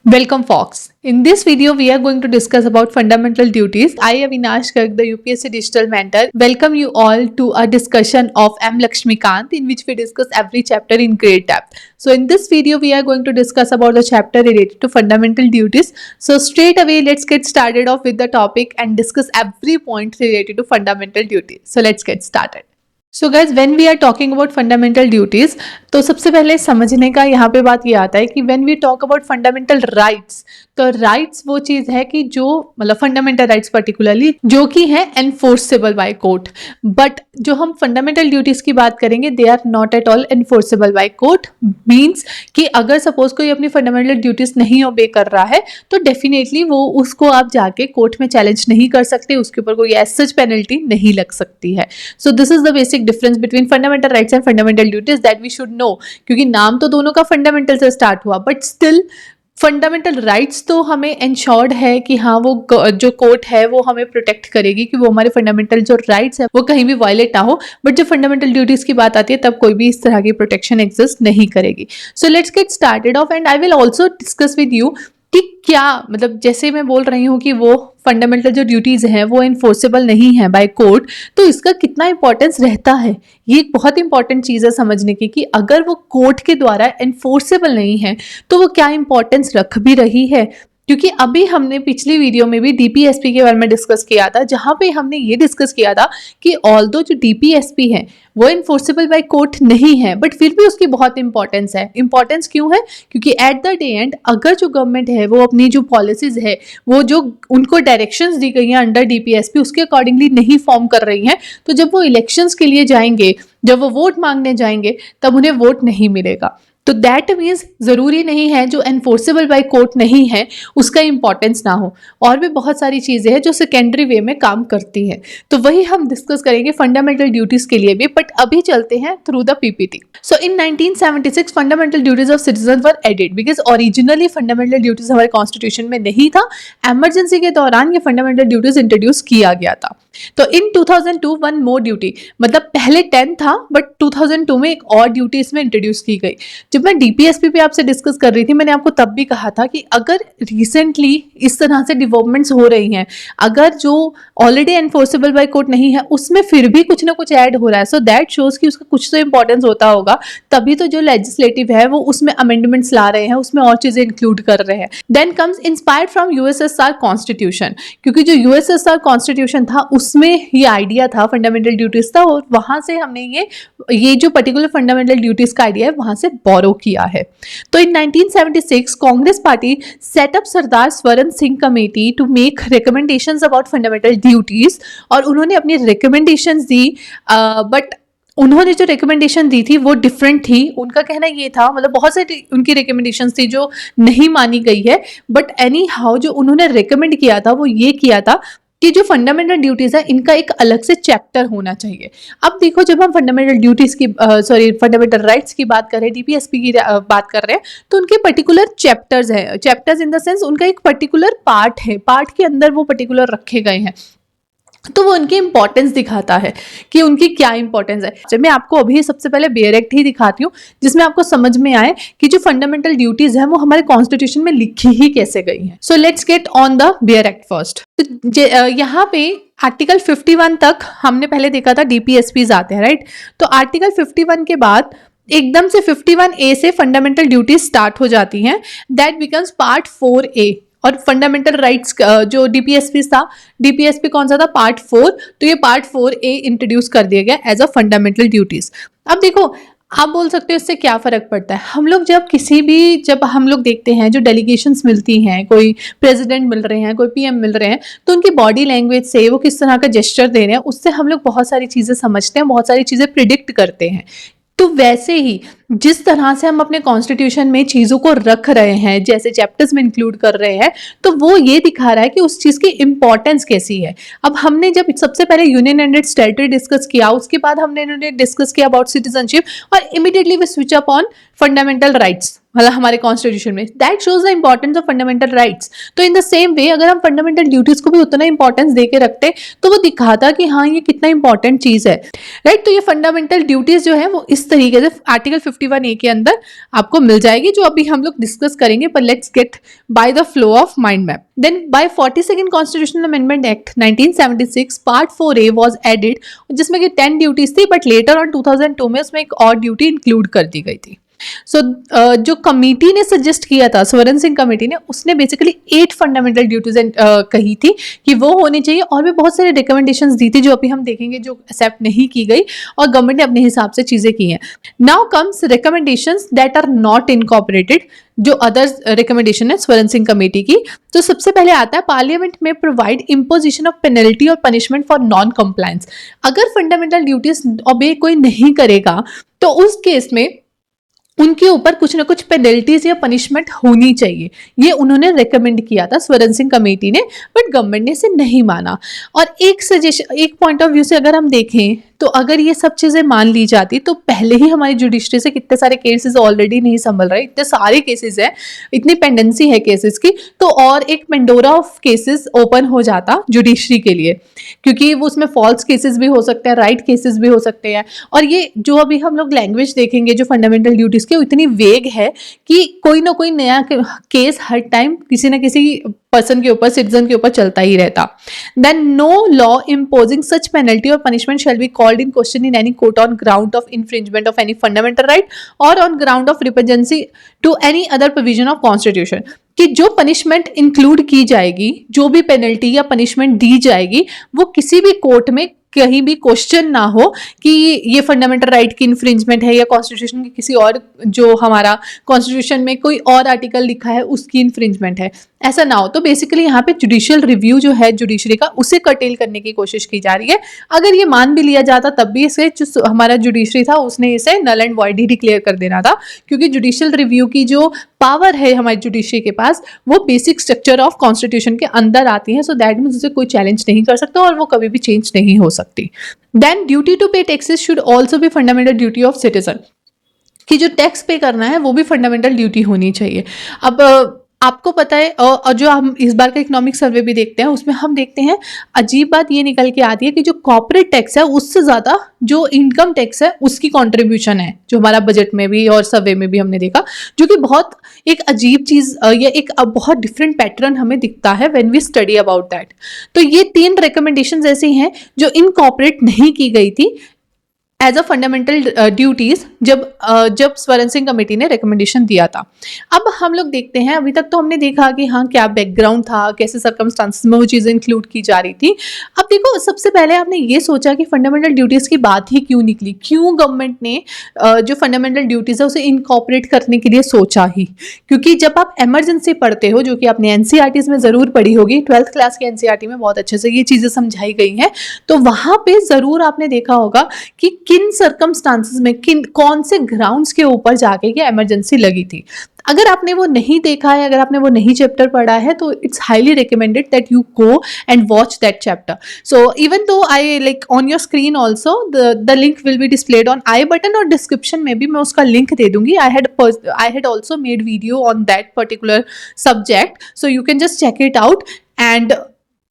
Welcome Fox. In this video, we are going to discuss about fundamental duties. I, Avinash Garg, the UPSC Digital Mentor, welcome you all to a discussion of M. Lakshmikant in which we discuss every chapter in great depth. So in this video, we are going to discuss about the chapter related to fundamental duties. So straight away, let's get started off with the topic and discuss every point related to fundamental duties. So let's get started. So guys when we are talking about fundamental duties, तो सबसे पहले समझने का यहाँ पे बात ये आता है कि when we talk about fundamental rights, तो राइट्स वो चीज़ है कि जो मतलब फंडामेंटल राइट्स पर्टिकुलरली जो कि है एनफोर्सेबल बाय कोर्ट, बट जो हम फंडामेंटल ड्यूटीज़ की बात करेंगे they are not at all enforceable by court. Means कि अगर सपोज कोई अपनी फंडामेंटल ड्यूटीज़ नहीं ओबे कर रहा है तो डेफिनेटली वो उसको आप जाके कोर्ट में चैलेंज नहीं कर सकते, उसके ऊपर कोई एज सच पेनल्टी नहीं लग सकती है। So this is the basic difference between fundamental rights and fundamental duties that we should know, क्योंकि नाम तो दोनों का फंडामेंटल से स्टार्ट हुआ बट स्टिल फंडामेंटल राइट्स तो हमें इंश्योर्ड है कि हाँ वो जो कोर्ट है वो हमें प्रोटेक्ट करेगी कि वो हमारे फंडामेंटल जो राइट्स है वो कहीं भी वायलेट ना हो। बट जब फंडामेंटल ड्यूटीज की बात आती है तब कोई भी इस तरह की प्रोटेक्शन एग्जिस्ट नहीं करेगी। So let's get started off and I will also discuss with you कि क्या मतलब जैसे मैं बोल रही हूँ कि वो फंडामेंटल जो ड्यूटीज़ हैं वो इन्फोर्सेबल नहीं है बाय कोर्ट, तो इसका कितना इंपॉर्टेंस रहता है। ये एक बहुत इंपॉर्टेंट चीज़ है समझने की कि अगर वो कोर्ट के द्वारा इन्फोर्सेबल नहीं है तो वो क्या इंपॉर्टेंस रख भी रही है। क्योंकि अभी हमने पिछली वीडियो में भी डीपीएसपी के बारे में डिस्कस किया था, जहाँ पे हमने ये डिस्कस किया था कि ऑल्दो जो डीपीएसपी है वो इन्फोर्सेबल बाय कोर्ट नहीं है बट फिर भी उसकी बहुत इंपॉर्टेंस है। इंपॉर्टेंस क्यों है? क्योंकि एट द डे एंड अगर जो गवर्नमेंट है वो अपनी जो पॉलिसीज है वो जो उनको डायरेक्शंस दी गई हैं अंडर डीपीएसपी उसके अकॉर्डिंगली नहीं फॉर्म कर रही हैं, तो जब वो इलेक्शंस के लिए जाएंगे, जब वो वोट मांगने जाएंगे तब उन्हें वोट नहीं मिलेगा। तो दैट मीन्स ज़रूरी नहीं है जो एनफोर्सेबल बाय कोर्ट नहीं है उसका इंपॉर्टेंस ना हो, और भी बहुत सारी चीज़ें हैं जो सेकेंडरी वे में काम करती हैं। तो वही हम डिस्कस करेंगे फंडामेंटल ड्यूटीज़ के लिए भी, बट अभी चलते हैं through the PPT. So in 1976 fundamental duties of citizen were added because originally fundamental duties हमारे कॉन्स्टिट्यूशन में नहीं था। एमरजेंसी के दौरान ये फंडामेंटल ड्यूटीज इंट्रोड्यूस किया गया था। तो इन 2002 वन मोर ड्यूटी, मतलब पहले 10 था बट 2002 में एक और ड्यूटी इसमें इंट्रोड्यूस की गई। जब मैं डीपीएसपी पे आपसे डिस्कस कर रही थी मैंने आपको तब भी कहा था कि अगर रिसेंटली इस तरह से डेवलपमेंट्स हो रही हैं, अगर जो ऑलरेडी एनफोर्सेबल बाय कोर्ट नहीं है उसमें फिर भी कुछ ना कुछ ऐड हो रहा है, सो दैट शोज कि उसका कुछ तो इंपॉर्टेंस होता होगा, तभी तो जो लेजिस्लेटिव है वो उसमें अमेंडमेंट्स ला रहे हैं, उसमें और चीजें इंक्लूड कर रहे हैं। Then comes inspired from USSR constitution, क्योंकि जो यूएसएसआर कॉन्स्टिट्यूशन था उसमें ये आइडिया था, फंडामेंटल ड्यूटीज था, और वहां से हमने ये जो पर्टिकुलर फंडामेंटल ड्यूटीज का आइडिया है वहां से बोरो किया है। तो in 1976 Congress party set up Sardar Swaran Singh committee to make recommendations about fundamental duties, और उन्होंने अपनी रिकमेंडेशंस दी, बट उन्होंने जो रिकमेंडेशन दी थी वो डिफरेंट थी। उनका कहना ये था, मतलब बहुत सारी उनकी रिकमेंडेशंस थी जो नहीं मानी गई है, बट एनी हाउ जो उन्होंने रिकमेंड किया था वो ये किया था कि जो फंडामेंटल ड्यूटीज़ है इनका एक अलग से चैप्टर होना चाहिए। अब देखो जब हम फंडामेंटल ड्यूटीज़ की फंडामेंटल राइट्स की बात कर रहे हैं, डीपीएसपी की बात कर रहे हैं, तो उनके पर्टिकुलर चैप्टर्स हैं। चैप्टर्स इन द सेंस उनका एक पर्टिकुलर पार्ट है, पार्ट के अंदर वो पर्टिकुलर रखे गए हैं, तो वो उनकी इंपॉर्टेंस दिखाता है कि उनकी क्या इंपॉर्टेंस है। जब मैं आपको अभी सबसे पहले बेयर एक्ट ही दिखाती हूँ जिसमें आपको समझ में आए कि जो फंडामेंटल ड्यूटीज है वो हमारे कॉन्स्टिट्यूशन में लिखी ही कैसे गई हैं। So let's get on the bare act first. यहाँ पे आर्टिकल 51 तक हमने पहले देखा था डीपीएसपी आते हैं, राइट। तो आर्टिकल 51 के बाद एकदम से 51A से फंडामेंटल ड्यूटीज स्टार्ट हो जाती हैं, दैट बिकम्स पार्ट 4A। और फंडामेंटल राइट्स जो डीपीएसपी था, डीपीएसपी कौन सा था? पार्ट 4। तो ये पार्ट 4A इंट्रोड्यूस कर दिया गया एज अ फंडामेंटल ड्यूटीज। अब देखो आप बोल सकते हो इससे क्या फर्क पड़ता है। हम लोग जब हम लोग देखते हैं जो डेलीगेशंस मिलती हैं, कोई प्रेसिडेंट मिल रहे हैं, कोई पीएम मिल रहे हैं, तो उनकी बॉडी लैंग्वेज से वो किस तरह का जेस्चर दे रहे हैं उससे हम लोग बहुत सारी चीज़ें समझते हैं, बहुत सारी चीज़ें प्रिडिक्ट करते हैं। तो वैसे ही जिस तरह से हम अपने कॉन्स्टिट्यूशन में चीज़ों को रख रहे हैं, जैसे चैप्टर्स में इंक्लूड कर रहे हैं, तो वो ये दिखा रहा है कि उस चीज़ की इंपॉर्टेंस कैसी है। अब हमने जब सबसे पहले union and its territory discuss किया, उसके बाद हमने डिस्कस किया अबाउट सिटीजनशिप, और immediately we switch up on fundamental rights. मतलब हमारे कॉन्स्टिट्यूशन में, that shows the importance of fundamental rights. तो इन द सेम वे अगर हम फंडामेंटल ड्यूटीज को भी उतना इंपॉर्टेंस दे के रखते तो वो दिखाता कि हाँ ये कितना इंपॉर्टेंट चीज है, राइट। तो ये फंडामेंटल ड्यूटीज जो है वो इस तरीके से आर्टिकल 51A के अंदर आपको मिल जाएगी, जो अभी हम लोग डिस्कस करेंगे, पर let's get by the flow of mind map. Then by 42nd constitutional amendment act 1976 part 4A was added, जिसमें कि 10 ड्यूटीज थी, बट लेटर ऑन 2002 में उसमें एक और ड्यूटी इंक्लूड कर दी गई थी। सो जो कमिटी ने सजेस्ट किया था, स्वर्ण सिंह कमेटी ने, उसने बेसिकली 8 फंडामेंटल ड्यूटीज कही थी कि वो होनी चाहिए, और भी बहुत सारे रिकमेंडेशंस दी थी जो अभी हम देखेंगे जो एक्सेप्ट नहीं की गई और गवर्नमेंट ने अपने हिसाब से चीजें की हैं। Now comes recommendations that are not incorporated, जो अदर रिकमेंडेशन है स्वर्ण सिंह कमेटी की। तो सबसे पहले आता है पार्लियामेंट में provide imposition of penalty or punishment for non compliance. अगर फंडामेंटल ड्यूटीज ओबे कोई नहीं करेगा तो उस केस में उनके ऊपर कुछ ना कुछ पेनल्टीज या पनिशमेंट होनी चाहिए, ये उन्होंने रेकमेंड किया था स्वर्ण सिंह कमेटी ने, बट गवर्नमेंट ने इसे नहीं माना। और एक सजेशन, एक पॉइंट ऑफ व्यू से अगर हम देखें तो अगर ये सब चीजें मान ली जाती तो पहले ही हमारी जुडिशरी से कितने सारे केसेस ऑलरेडी नहीं संभल रहे, इतने सारे केसेस हैं, इतनी पेंडेंसी है केसेस की, तो और एक पेंडोरा ऑफ केसेस ओपन हो जाता जुडिशरी के लिए, क्योंकि वो उसमें फॉल्स केसेस भी हो सकते हैं, राइट केसेस भी हो सकते हैं। और ये जो अभी हम लोग लैंग्वेज देखेंगे जो फंडामेंटल ड्यूटीज की, इतनी वेग है कि कोई ना कोई नया केस हर टाइम किसी ना किसी पर्सन के ऊपर, सिटीजन के ऊपर चलता ही रहता। Then no law imposing such penalty or punishment shall be called in question in any court on ground of infringement of any fundamental right or on ground of repugnancy to any other provision of constitution. कि जो punishment include की जाएगी, जो भी penalty या punishment दी जाएगी, वो किसी भी कोर्ट में कहीं भी क्वेश्चन ना हो कि ये फंडामेंटल राइट की इन्फ्रिंजमेंट है या कॉन्स्टिट्यूशन की किसी और, जो हमारा कॉन्स्टिट्यूशन में कोई और आर्टिकल लिखा है उसकी इन्फ्रिंजमेंट है, ऐसा ना हो। तो बेसिकली यहाँ पे जुडिशियल रिव्यू जो है जुडिशरी का, उसे कर्टेल करने की कोशिश की जा रही है। अगर ये मान भी लिया जाता तब भी इसे जो हमारा जुडिशरी था उसने इसे नल एंड वॉइड ही डिक्लेयर कर देना था, क्योंकि जुडिशियल रिव्यू की जो पावर है हमारी जुडिशरी के पास वो बेसिक स्ट्रक्चर ऑफ कॉन्स्टिट्यूशन के अंदर आती है। सो दैट मीन्स उसे कोई चैलेंज नहीं कर सकता और वो कभी भी चेंज नहीं हो सकती। देन ड्यूटी टू पे taxes should also be fundamental duty of citizen, कि जो टैक्स पे करना है वो भी फंडामेंटल ड्यूटी होनी चाहिए। अब आपको पता है, और जो हम इस बार का इकोनॉमिक सर्वे भी देखते हैं उसमें हम देखते हैं अजीब बात ये निकल के आती है कि जो कॉर्पोरेट टैक्स है उससे ज़्यादा जो इनकम टैक्स है उसकी कंट्रीब्यूशन है, जो हमारा बजट में भी और सर्वे में भी हमने देखा, जो कि बहुत एक अजीब चीज़ या एक बहुत डिफरेंट पैटर्न हमें दिखता है when we study about that. तो ये 3 रिकमेंडेशंस ऐसी हैं जो इनकॉर्पोरेट नहीं की गई थी एज अ फंडामेंटल ड्यूटीज जब स्वर्ण सिंह कमेटी ने रिकमेंडेशन दिया था। अब हम लोग देखते हैं, अभी तक तो हमने देखा कि हाँ क्या बैकग्राउंड था, कैसे सर्कमस्टांसेस में वो चीज़ें इंक्लूड की जा रही थी। अब देखो, सबसे पहले आपने ये सोचा कि फंडामेंटल ड्यूटीज़ की बात ही क्यों निकली, क्यों गवर्नमेंट ने जो फंडामेंटल ड्यूटीज़ है उसे इनकॉर्पोरेट करने के लिए सोचा ही, क्योंकि जब आप इमरजेंसी पढ़ते हो, जो कि आपने एनसीईआरटीज़ में ज़रूर पढ़ी होगी, 12th क्लास के एनसीईआरटी में बहुत अच्छे से ये चीज़ें समझाई गई हैं, तो वहाँ पे ज़रूर आपने देखा होगा कि किन सर्कमस्टांसेस में कौन से ग्राउंड्स के ऊपर जाके ये इमरजेंसी लगी थी। अगर आपने वो नहीं देखा है, अगर आपने वो नहीं चैप्टर पढ़ा है, तो it's highly recommended that you go and watch that chapter. So even though I like on your screen also the link will be displayed on i button, और डिस्क्रिप्शन में भी मैं उसका लिंक दे दूंगी। I had also made video on that particular subject, so you can just check it out. And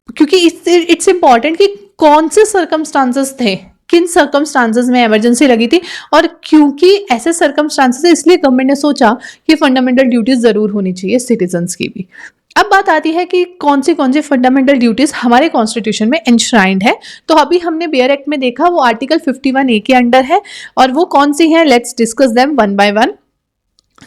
क्योंकि it's important कि कौन से सर्कमस्टांसेस थे, किन सर्कमस्टांसेस में इमरजेंसी लगी थी, और क्योंकि ऐसे सर्कमस्टांसेस है इसलिए गवर्नमेंट ने सोचा कि फंडामेंटल ड्यूटीज जरूर होनी चाहिए सिटीजन्स की भी। अब बात आती है कि कौन सी फंडामेंटल ड्यूटीज हमारे कॉन्स्टिट्यूशन में एनश्राइंड है। तो अभी हमने बेयर एक्ट में देखा वो आर्टिकल 51A के अंडर है, और वो कौन सी है, let's discuss them one by one.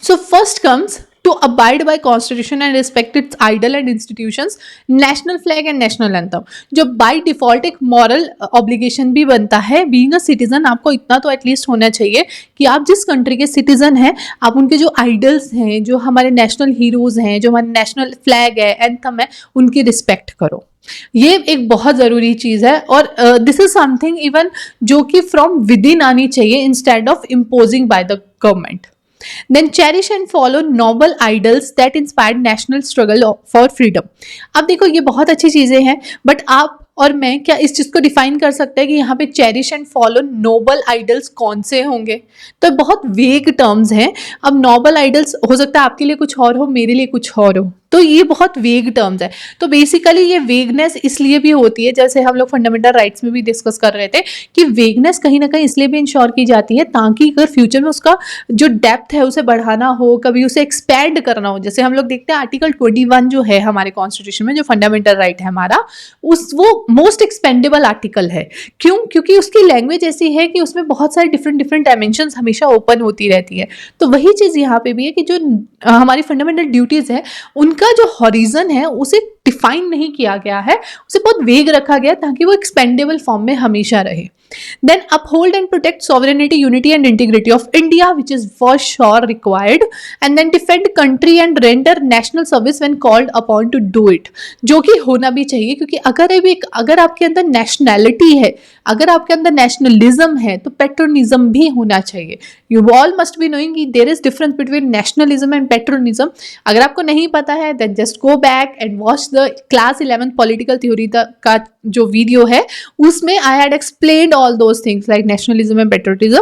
So first comes to abide by constitution and respect its idol and institutions, national flag and national anthem, जो by default एक moral obligation भी बनता है। being a citizen आपको इतना तो at least होना चाहिए कि आप जिस कंट्री के सिटीजन हैं, आप उनके जो आइडल्स हैं, जो हमारे नेशनल हीरोज हैं, जो हमारे नेशनल फ्लैग है, एंथम है, उनकी रिस्पेक्ट करो। ये एक बहुत ज़रूरी चीज़ है, और दिस इज समथिंग इवन जो कि फ्रॉम विद इन आनी चाहिए instead of imposing by the government. Then cherish and follow noble idols that inspired national struggle for freedom। अब देखो, ये बहुत अच्छी चीज़ें हैं, बट आप और मैं क्या इस चीज़ को डिफाइन कर सकते हैं कि यहाँ पे cherish and follow noble ideals कौन से होंगे? तो बहुत वेग टर्म्स हैं। अब नोबल आइडल्स हो सकता है आपके लिए कुछ और हो, मेरे लिए कुछ और हो, तो ये बहुत वेग टर्म्स है। तो बेसिकली ये वेगनेस इसलिए भी होती है, जैसे हम लोग फंडामेंटल राइट्स में भी डिस्कस कर रहे थे कि वेगनेस कहीं ना कहीं इसलिए भी इंश्योर की जाती है ताकि अगर फ्यूचर में उसका जो डेप्थ है उसे बढ़ाना हो, कभी उसे एक्सपैंड करना हो। जैसे हम लोग देखते हैं आर्टिकल 21 जो है हमारे कॉन्स्टिट्यूशन में, जो फंडामेंटल राइट है हमारा, वो मोस्ट एक्सपेंडेबल आर्टिकल है। क्यों? क्योंकि उसकी लैंग्वेज ऐसी है कि उसमें बहुत सारे डिफरेंट डिफरेंट डायमेंशंस हमेशा ओपन होती रहती है। तो वही चीज़ यहाँ पे भी है कि जो हमारी फंडामेंटल ड्यूटीज़ है उनका जो हॉरिजन है उसे डिफाइन नहीं किया गया है, उसे बहुत वेग रखा गया ताकि वो एक्सपेंडेबल फॉर्म में हमेशा रहे। Then uphold and protect sovereignty, unity and integrity of India, which is for sure required, and then defend country and render national service when called upon to do it, जो कि होना भी चाहिए। क्योंकि अगर आपके अंदर नेशनैलिटी है, अगर आपके अंदर नेशनलिज्म है, तो पेट्रोनिज्म भी होना चाहिए। You all must be knowing कि there is difference between nationalism and patriotism. अगर आपको नहीं पता है then just go back and watch the class 11 political theory का जो वीडियो है, उसमें I had explained all those things like nationalism and patriotism.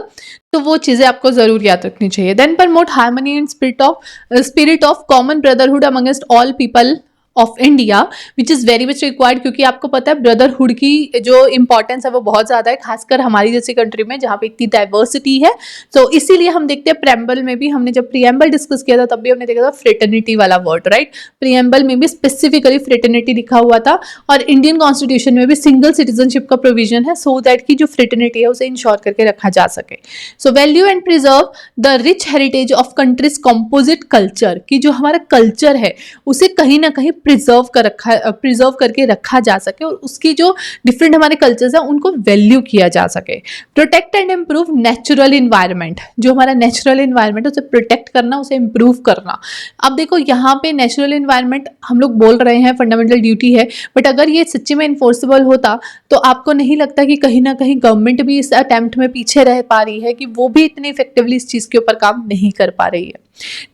तो वो चीज़ें आपको ज़रूर याद रखनी चाहिए। Then promote harmony and spirit of common brotherhood amongst all people of India, which is very much required. क्योंकि आपको पता है ब्रदरहुड की जो इंपॉर्टेंस है वो बहुत ज़्यादा है, खासकर हमारी जैसी कंट्री में जहाँ पे इतनी डाइवर्सिटी है। तो इसीलिए हम देखते हैं प्रेम्बल में भी, हमने जब प्रियम्बल डिस्कस किया था तब भी हमने देखा था फ्रेटर्निटी वाला वर्ड, राइट। प्रियम्बल में भी स्पेसिफिकली फ्रेटर्निटी लिखा हुआ था, और इंडियन कॉन्स्टिट्यूशन में भी सिंगल सिटीजनशिप का प्रोविजन है, सो दैट की जो फ्रेटर्निटी है उसे इंश्योर करके रखा जा सके। So value and preserve the rich heritage of countries composite culture, की जो हमारा कल्चर है उसे कहीं ना कहीं प्रिजर्व करके रखा जा सके, और उसकी जो डिफरेंट हमारे कल्चर्स हैं उनको वैल्यू किया जा सके। Protect and improve natural environment, जो हमारा नेचुरल इन्वायरमेंट उसे प्रोटेक्ट करना, उसे इम्प्रूव करना। अब देखो यहाँ पे नेचुरल इन्वायरमेंट हम लोग बोल रहे हैं फंडामेंटल ड्यूटी है, बट अगर ये सच्ची में इन्फोर्सेबल होता तो आपको नहीं लगता कि कहीं ना कहीं गवर्नमेंट भी इस अटेम्प्ट में पीछे रह पा रही है, कि वो भी इतनी इफेक्टिवली इस चीज़ के ऊपर काम नहीं कर पा रही है।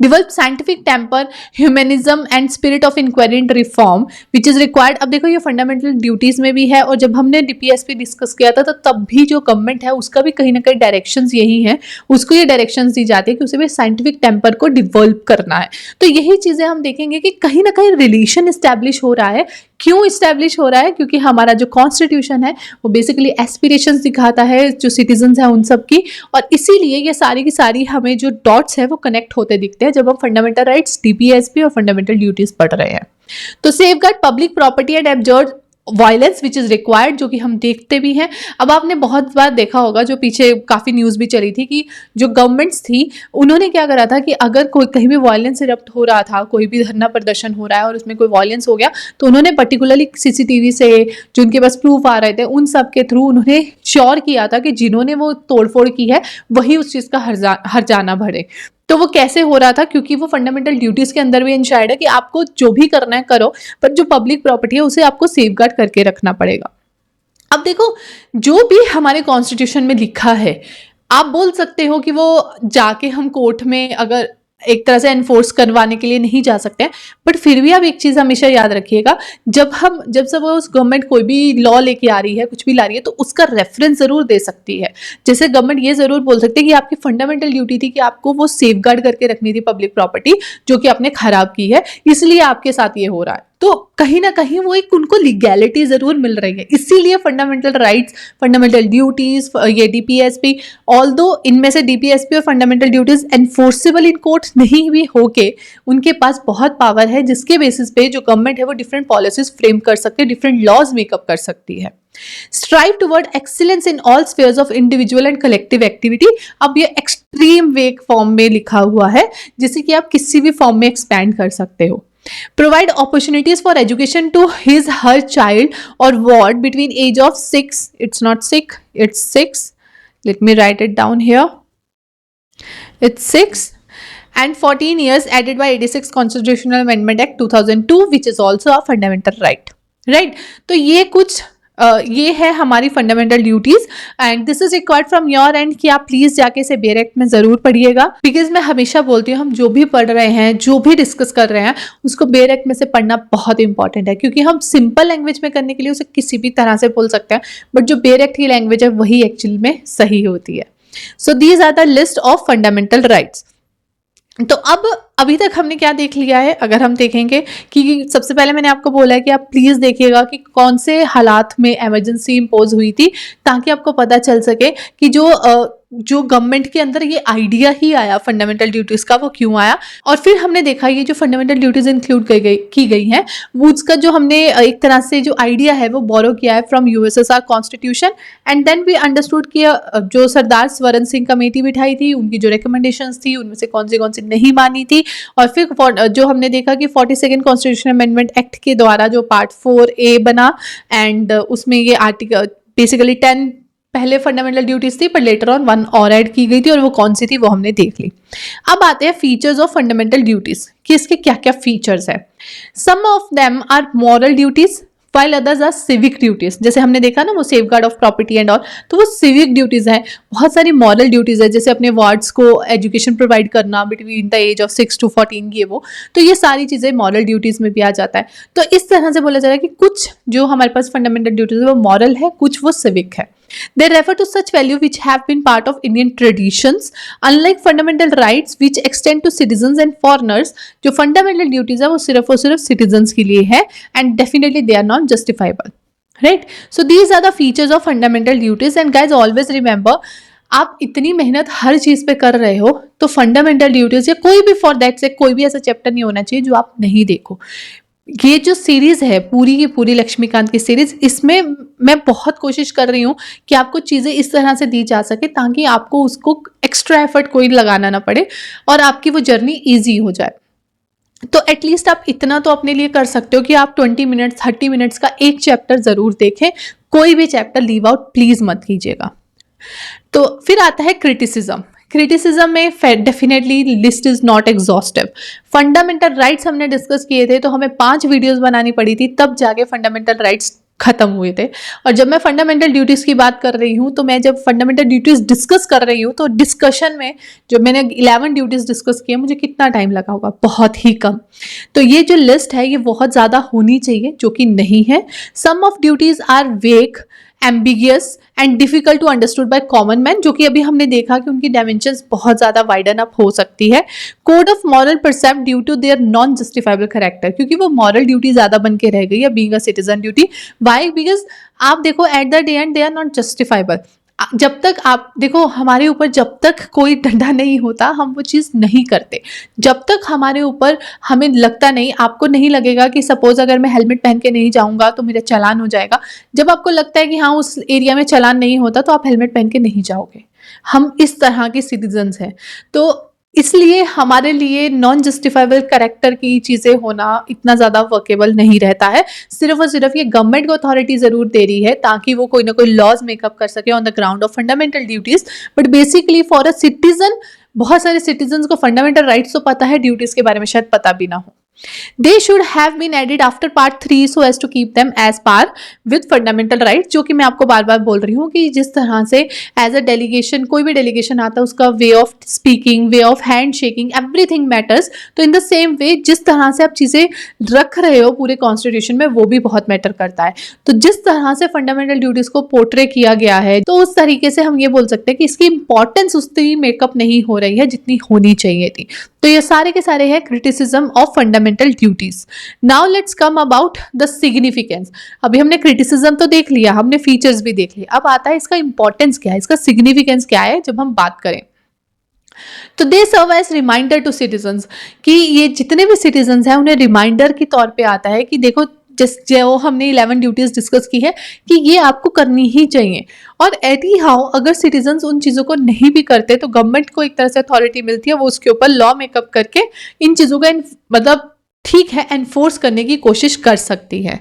Develop scientific temper, humanism and spirit of inquiry reform which is required। अब देखो ये फंडामेंटल ड्यूटीज में भी है, और जब हमने डीपीएसपी डिस्कस किया था तो तब भी जो गवर्नमेंट है उसका भी कहीं ना कहीं डायरेक्शंस यही है, उसको ये डायरेक्शंस दी जाती है कि उसे भी साइंटिफिक टेम्पर को डिवेल्प करना है। तो यही चीज़ें हम देखेंगे कि कहीं ना कहीं रिलेशन इस्टेब्लिश हो रहा है। क्यों इस्टेब्लिश हो रहा है? क्योंकि हमारा जो कॉन्स्टिट्यूशन है वो बेसिकली एस्पिरेशंस दिखाता है जो सिटीजन्स हैं उन सब की, और इसीलिए ये सारी की सारी हमें जो डॉट्स है वो कनेक्ट होते दिखते हैं जब हम फंडामेंटल राइट्स, डीपीएसपी और फंडामेंटल ड्यूटीज पढ़ रहे हैं। तो safeguard public property and एब्जर्व violence which is required, जो कि हम देखते भी हैं। अब आपने बहुत बार देखा होगा, जो पीछे काफ़ी न्यूज़ भी चली थी, कि जो गवर्नमेंट्स थी उन्होंने क्या करा था कि अगर कोई कहीं भी वायलेंस इरप्ट हो रहा था, कोई भी धरना प्रदर्शन हो रहा है और उसमें कोई वायलेंस हो गया, तो उन्होंने पर्टिकुलरली सीसीटीवी से जो उनके पास प्रूफ आ रहे थे उन सब के थ्रू उन्होंने श्योर किया था कि जिन्होंने वो तोड़फोड़ की है वही उस चीज़ का हर्जाना भरे। तो वो कैसे हो रहा था? क्योंकि वो फंडामेंटल ड्यूटीज के अंदर भी इंशार्ड है कि आपको जो भी करना है करो, पर जो पब्लिक प्रॉपर्टी है उसे आपको सेफगार्ड करके रखना पड़ेगा। अब देखो, जो भी हमारे कॉन्स्टिट्यूशन में लिखा है, आप बोल सकते हो कि वो जाके हम कोर्ट में अगर एक तरह से एनफोर्स करवाने के लिए नहीं जा सकते हैं, बट फिर भी आप एक चीज़ हमेशा याद रखिएगा, जब सपोज गवर्नमेंट कोई भी लॉ लेके आ रही है, कुछ भी ला रही है, तो उसका रेफरेंस जरूर दे सकती है। जैसे गवर्नमेंट ये जरूर बोल सकती है कि आपकी फंडामेंटल ड्यूटी थी कि आपको वो सेफगार्ड करके रखनी थी पब्लिक प्रॉपर्टी, जो कि आपने खराब की है, इसलिए आपके साथ ये हो रहा है। तो कहीं ना कहीं वो एक उनको लीगैलिटी जरूर मिल रही है, इसीलिए फंडामेंटल राइट्स, फंडामेंटल ड्यूटीज, ये डीपीएसपी, ऑल्दो इनमें से डीपीएसपी और fundamental duties enforceable in court नहीं भी होके उनके पास बहुत पावर है, जिसके बेसिस पे जो गवर्नमेंट है वो डिफरेंट पॉलिसीज फ्रेम कर सकते हैं, डिफरेंट लॉज मेकअप कर सकती है। Strive toward excellence in all spheres of individual and collective activity. अब ये एक्सट्रीम वेग फॉर्म में लिखा हुआ है, जिसे कि आप किसी भी फॉर्म में एक्सपैंड कर सकते हो। Provide opportunities for education to her child or ward between age of 6, it's not sick, it's 6, let me write it down here, it's 6 and 14 years added by 86 Constitutional Amendment Act 2002, which is also a fundamental right, right? तो ये कुछ ये है हमारी fundamental duties and this is required from your and कि आप please जाके इसे बेयर एक्ट में जरूर पढ़िएगा, बिकॉज मैं हमेशा बोलती हूँ हम जो भी पढ़ रहे हैं, जो भी डिस्कस कर रहे हैं, उसको बेयर एक्ट में से पढ़ना बहुत इंपॉर्टेंट है, क्योंकि हम सिंपल लैंग्वेज में करने के लिए उसे किसी भी तरह से बोल सकते हैं, बट जो बेयर एक्ट की लैंग्वेज है वही एक्चुअली में सही होती है। So these are the list of fundamental rights. तो अब अभी तक हमने क्या देख लिया है, अगर हम देखेंगे कि सबसे पहले मैंने आपको बोला है कि आप प्लीज देखिएगा कि कौन से हालात में इमरजेंसी इम्पोज हुई थी, ताकि आपको पता चल सके कि जो गवर्नमेंट के अंदर ये आइडिया ही आया फंडामेंटल ड्यूटीज का, वो क्यों आया। और फिर हमने देखा ये जो फंडामेंटल ड्यूटीज इंक्लूड की गई हैं, वो उसका जो हमने एक तरह से जो आइडिया है वो बोरो किया है from USSR constitution. And then we understood कि जो सरदार स्वरण सिंह कमेटी बिठाई थी, उनकी जो रिकमेंडेशंस थी उनमें से कौन सी नहीं मानी थी। और फिर जो हमने देखा कि 42nd कॉन्स्टिट्यूशन अमेंडमेंट एक्ट के द्वारा जो पार्ट 4A बना, एंड उसमें ये आर्टिकल बेसिकली 10 पहले फंडामेंटल ड्यूटीज थी, पर लेटर ऑन 1 और ऐड की गई थी, और वो कौन सी थी वो हमने देख ली। अब आते हैं फीचर्स ऑफ फंडामेंटल ड्यूटीज कि इसके क्या क्या फीचर्स है। Some of them are moral duties while others are civic duties। जैसे हमने देखा ना वो safeguard of property and all, तो वो सिविक ड्यूटीज है। बहुत सारी मॉरल ड्यूटीज है, जैसे अपने वार्ड्स को एजुकेशन प्रोवाइड करना between the age of 6 to 14, ये वो, तो ये सारी चीजें मॉरल ड्यूटीज में भी आ जाता है। तो इस तरह से बोला जा रहा है कि कुछ जो हमारे पास फंडामेंटल ड्यूटीज है वो मॉरल है, कुछ वो सिविक है। They refer to such value which have been part of Indian traditions, unlike fundamental rights which extend to citizens and foreigners। जो fundamental duties है वो सिर्फ और सिर्फ citizens के लिए है, and definitely they are not justifiable, right? So these are the features of fundamental duties, and guys always remember, आप इतनी मेहनत हर चीज पे कर रहे हो तो फंडामेंटल ड्यूटीज या कोई भी फॉर दैट से कोई भी ऐसा चैप्टर नहीं होना चाहिए जो आप नहीं देखो। ये जो सीरीज है पूरी की पूरी लक्ष्मीकांत की सीरीज, इसमें मैं बहुत कोशिश कर रही हूँ कि आपको चीज़ें इस तरह से दी जा सके ताकि आपको उसको एक्स्ट्रा एफर्ट कोई लगाना ना पड़े और आपकी वो जर्नी इजी हो जाए। तो एटलीस्ट आप इतना तो अपने लिए कर सकते हो कि आप 20 मिनट्स 30 मिनट्स का एक चैप्टर ज़रूर देखें, कोई भी चैप्टर लीव आउट प्लीज़ मत कीजिएगा। तो फिर आता है क्रिटिसिज्म। क्रिटिसिज्म में definitely list is not exhaustive. Fundamental rights हमने डिस्कस किए थे तो हमें 5 वीडियोस बनानी पड़ी थी, तब जाके फंडामेंटल राइट्स खत्म हुए थे। और जब मैं फंडामेंटल ड्यूटीज की बात कर रही हूँ, तो मैं जब फंडामेंटल ड्यूटीज डिस्कस कर रही हूँ तो डिस्कशन में जो मैंने 11 ड्यूटीज डिस्कस किए, मुझे कितना टाइम लगा होगा, बहुत ही कम। तो ये जो लिस्ट है ये बहुत ज़्यादा होनी चाहिए, जो कि नहीं है। Some of duties are vague, ambiguous and difficult to understood by common man, जो कि अभी हमने देखा कि उनकी डायमेंशंस बहुत ज़्यादा वाइडन अप हो सकती है। Code of moral precept due to their non justifiable character, क्योंकि वो मॉरल ड्यूटी ज़्यादा बन के रह गई है being a citizen duty. Why? Because आप देखो at the day end they are not justifiable. जब तक आप देखो हमारे ऊपर जब तक कोई डंडा नहीं होता हम वो चीज़ नहीं करते। जब तक हमारे ऊपर हमें लगता नहीं, आपको नहीं लगेगा कि सपोज अगर मैं हेलमेट पहन के नहीं जाऊंगा तो मेरा चालान हो जाएगा। जब आपको लगता है कि हाँ उस एरिया में चालान नहीं होता तो आप हेलमेट पहन के नहीं जाओगे। हम इस तरह के सिटीजन्स हैं, तो इसलिए हमारे लिए नॉन जस्टिफाइबल कैरेक्टर की चीज़ें होना इतना ज़्यादा वर्केबल नहीं रहता है। सिर्फ और सिर्फ ये गवर्नमेंट को अथॉरिटी ज़रूर दे रही है ताकि वो कोई ना कोई लॉज मेकअप कर सके on the ground of fundamental duties. But basically for a citizen, बहुत सारे सिटीजन्स को फंडामेंटल राइट्स तो पता है, ड्यूटीज़ के बारे में शायद पता भी ना हो। They should have been added after part 3 so as to keep them as par with fundamental rights। जो कि मैं आपको बार बार बोल रही हूँ कि जिस तरह से एज अ डेलीगेशन कोई भी डेलीगेशन आता है उसका way of speaking, way of hand shaking, everything matters. तो इन द सेम वे जिस तरह से आप चीज़ें रख रहे हो पूरे कॉन्स्टिट्यूशन में वो भी बहुत मैटर करता है। तो जिस तरह से फंडामेंटल ड्यूटीज़ को पोर्ट्रे किया गया है तो उस तरीके से हम ये बोल सकते हैं कि इसकी इंपॉर्टेंस उतनी मेकअप नहीं हो रही है जितनी होनी चाहिए थी। तो ये सारे के सारे हैं criticism of fundamental duties. Now let's come about the significance. अभी हमने क्रिटिसिज्म तो देख लिया, हमने फीचर्स भी देख लिए, अब आता है इसका इंपॉर्टेंस क्या है, इसका सिग्निफिकेंस क्या है जब हम बात करें। तो they serve as reminder to citizens, कि ये जितने भी सिटीजन्स हैं उन्हें रिमाइंडर के तौर पे आता है कि देखो जो हमने 11 ड्यूटीज डिस्कस की है कि ये आपको करनी ही चाहिए। और एनी हाउ अगर सिटीजन्स उन चीज़ों को नहीं भी करते तो गवर्नमेंट को एक तरह से अथॉरिटी मिलती है, वो उसके ऊपर लॉ मेकअप करके इन चीज़ों का मतलब ठीक है एनफोर्स करने की कोशिश कर सकती है।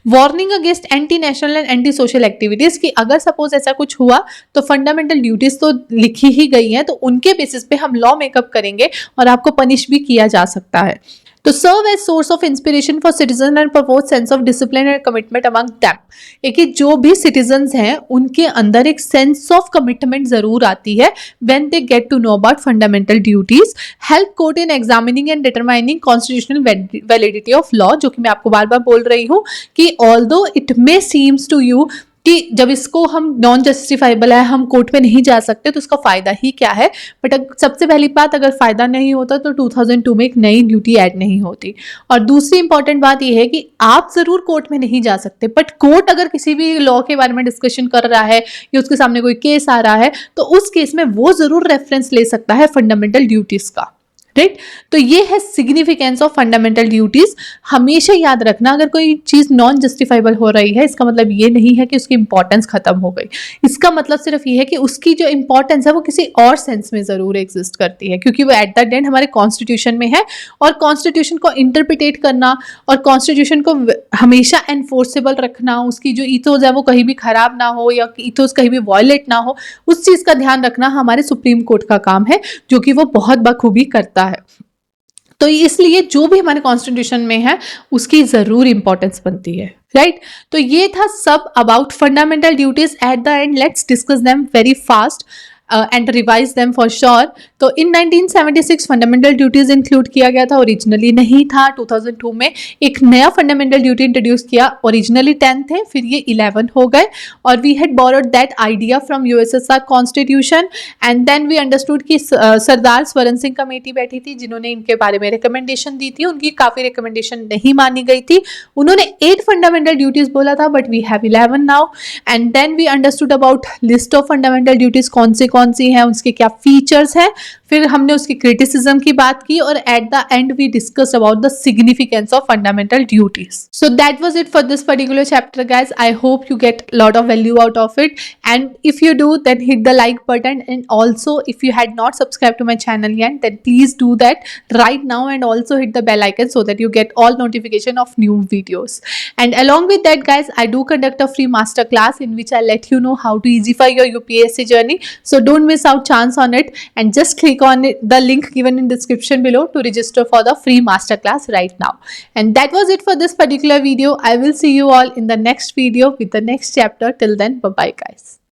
Warning against anti national and anti social activities, कि अगर सपोज ऐसा कुछ हुआ तो फंडामेंटल ड्यूटीज़ तो लिखी ही गई हैं, तो उनके बेसिस पे हम लॉ मेकअप करेंगे और आपको पनिश भी किया जा सकता है। तो serve as source of inspiration for citizen and propose sense of discipline and commitment among them. एक कि जो भी सिटीजन्स हैं उनके अंदर एक सेंस ऑफ कमिटमेंट जरूर आती है when they get to know about fundamental duties, help court in examining and determining constitutional validity of law, जो कि मैं आपको बार बार बोल रही हूँ कि although it may seems to you कि जब इसको हम नॉन जस्टिफाइबल है, हम कोर्ट में नहीं जा सकते, तो इसका फायदा ही क्या है। बट सबसे पहली बात, अगर फायदा नहीं होता तो 2002 में एक नई ड्यूटी ऐड नहीं होती। और दूसरी इंपॉर्टेंट बात यह है कि आप जरूर कोर्ट में नहीं जा सकते, बट कोर्ट अगर किसी भी लॉ के बारे में डिस्कशन कर रहा है या उसके सामने कोई केस आ रहा है तो उस केस में वो जरूर रेफरेंस ले सकता है फंडामेंटल ड्यूटीज का, राइट। तो ये है सिग्निफिकेंस ऑफ फंडामेंटल ड्यूटीज। हमेशा याद रखना, अगर कोई चीज नॉन जस्टिफाइबल हो रही है इसका मतलब ये नहीं है कि उसकी इंपॉर्टेंस खत्म हो गई। इसका मतलब सिर्फ ये है कि उसकी जो इंपॉर्टेंस है वो किसी और सेंस में जरूर एग्जिस्ट करती है, क्योंकि वो एट द एंड हमारे कॉन्स्टिट्यूशन में है। और कॉन्स्टिट्यूशन को इंटरप्रिटेट करना और कॉन्स्टिट्यूशन को हमेशा एनफोर्सेबल रखना, उसकी जो ईथोस है वो कहीं भी खराब ना हो या ईथोस कहीं भी वॉयलेट ना हो, उस चीज का ध्यान रखना हमारे सुप्रीम कोर्ट का काम है, जो कि वो बहुत बखूबी करता है। तो इसलिए जो भी हमारे कॉन्स्टिट्यूशन में है उसकी जरूर इंपॉर्टेंस बनती है, राइट। तो ये था सब about fundamental duties. Eight the and let's discuss them very fast and revise them for sure. तो इन 1976 फंडामेंटल ड्यूटीज इंक्लूड किया गया था, ओरिजिनली नहीं था। 2002 में एक नया फंडामेंटल ड्यूटी इंट्रोड्यूस किया, ओरिजिनली 10 थे, फिर ये 11 हो गए। और we had borrowed that idea from USSR constitution and then we understood कि सरदार स्वरण सिंह कमेटी बैठी थी जिन्होंने इनके बारे में रिकमेंडेशन दी थी। उनकी काफ़ी रिकमेंडेशन नहीं मानी गई थी। उन्होंने 8 फंडामेंटल ड्यूटीज बोला था, but we have 11 now. And then we understood about list of fundamental duties, कौन सी हैं, उसके क्या फीचर्स हैं। फिर हमने उसकी क्रिटिसिज्म की बात की और at the end we discussed about the significance of fundamental duties. So that was it for this particular chapter guys. I hope you get lot of value out of it, and if you do then hit the like button, and also if you had not subscribed to my channel yet then please do that right now, and also hit the bell icon so that you get all notification of new videos. And along with that guys, I do conduct a free master class in which I let you know how to easify your UPSC journey, so don't miss out chance on it, and just click on it, the link given in description below to register for the free master class right now. And that was it for this particular video. I will see you all in the next video with the next chapter. Till then, bye bye guys.